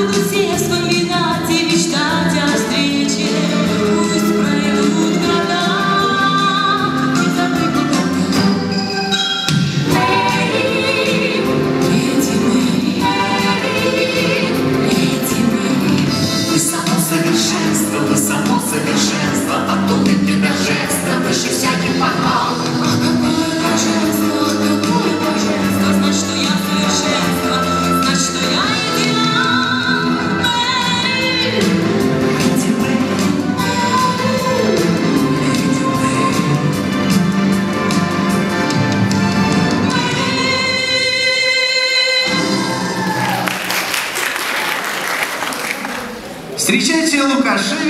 будут все вспоминать и мечтать о встрече. Пусть пройдут года, и забыть никогда. Мэри, леди Мэри, леди Мэри. Вы само совершенство, вы само совершенство, от улыбки до жеста, выше всяких похвал. Ах, какое блаженство, какое блаженство, знать, что я совершенство, знать, что я идеал. Мэри, Леди Мэри, леди Мэри. Встречайте Лукашевич.